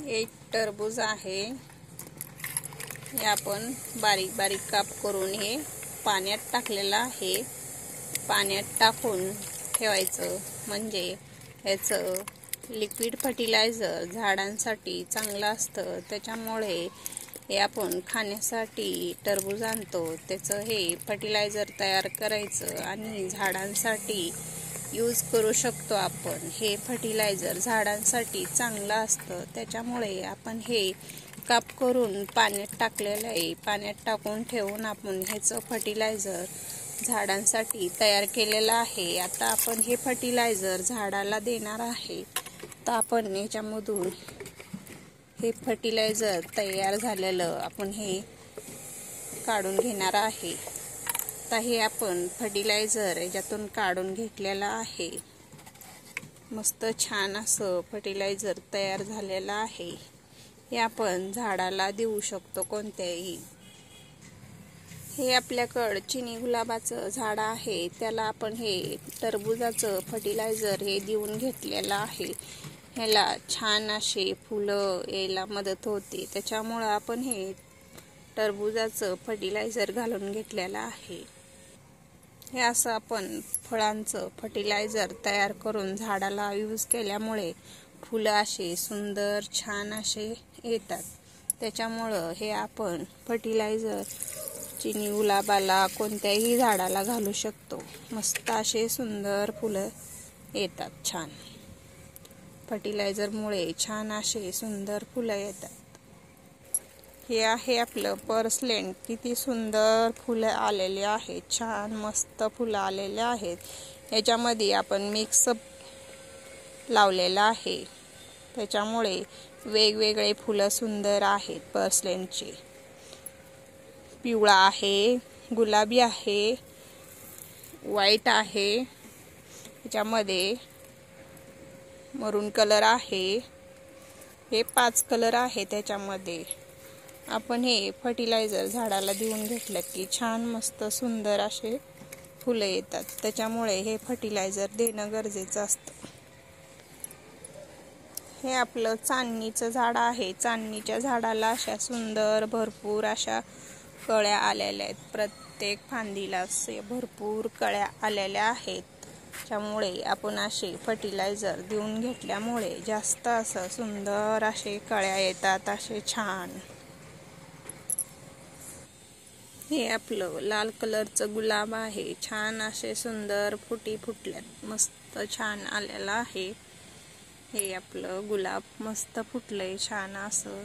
एक टरबूज आहे, हे आपण बारीक बारीक काप करून हे पाण्यात टाकलेलं आहे. पाण्यात टाकून ठेवायचं म्हणजे याचं लिक्विड फर्टिलायझर झाडांसाठी चांगलं असतं. त्याच्यामुळे हे आपण खाण्यासाठी टरबूज आणतो, त्याचं हे फर्टिलायझर तयार करायचं आणि झाडांसाठी यूज करू शकतो आपण. हे फर्टिलायझर झाडांसाठी चांगलं असतं, त्याच्यामुळे आपण हे काप करून पाण्यात टाकलेलं आहे. पाण्यात टाकून ठेवून आपण ह्याचं फर्टिलायझर झाडांसाठी तयार केलेलं आहे. आता आपण हे फर्टिलायझर झाडाला देणार आहे. तर आपण याच्यामधून हे फर्टिलायझर तयार झालेलं आपण हे काढून घेणार आहे. आता हे आपण फर्टिलायझर याच्यातून काढून घेतलेलं आहे. मस्त छान असं फर्टिलायझर तयार झालेलं आहे. हे आपण झाडाला देऊ शकतो कोणत्याही. हे आपल्याकडं चिनी गुलाबाचं झाड आहे, त्याला आपण हे टरबुजाचं फर्टिलायझर हे देऊन घेतलेलं आहे. ह्याला छान असे फुलं यायला मदत होते, त्याच्यामुळं आपण हे टरबुजाचं फर्टिलायझर घालून घेतलेलं आहे. हे असं आपण फळांचं फर्टिलायझर तयार करून झाडाला यूज केल्यामुळे फुलं असे सुंदर छान असे येतात. त्याच्यामुळं हे आपण फर्टिलायझर चिनी गुलाबाला कोणत्याही झाडाला घालू शकतो. मस्त असे सुंदर फुलं येतात छान. फर्टिलायझरमुळे छान असे सुंदर फुलं येतात. हे आहे आपलं पर्सलेन. किती सुंदर फुलं आलेले आहेत, छान मस्त फुलं आलेले आहेत. याच्यामध्ये आपण मिक्सअप लावलेलं आहे, त्याच्यामुळे वेगवेगळे फुलं सुंदर आहेत. पर्सलेनचे पिवळा आहे, गुलाबी आहे, व्हाईट आहे, याच्यामध्ये मरून कलर आहे. हे 5 कलर आहे त्याच्यामध्ये. आपण हे फर्टिलायझर झाडाला देऊन घेतलं की छान मस्त सुंदर असे फुलं येतात. त्याच्यामुळे हे फर्टिलायझर देणं गरजेचं असतं. हे आपलं चांदणीचं झाड आहे. चांदणीच्या झाडाला अशा सुंदर भरपूर अशा कळ्या आलेल्या आहेत. प्रत्येक फांदीला असे भरपूर कळ्या आलेल्या आहेत. त्यामुळे आपण असे फर्टिलायझर देऊन घेतल्यामुळे जास्त असं सुंदर असे कळ्या येतात, असे छान. हे आपलं लाल कलरचं गुलाब आहे. छान असे सुंदर फुटी फुटल्यात, मस्त छान आलेलं आहे. हे आपलं गुलाब मस्त फुटलंय छान असं.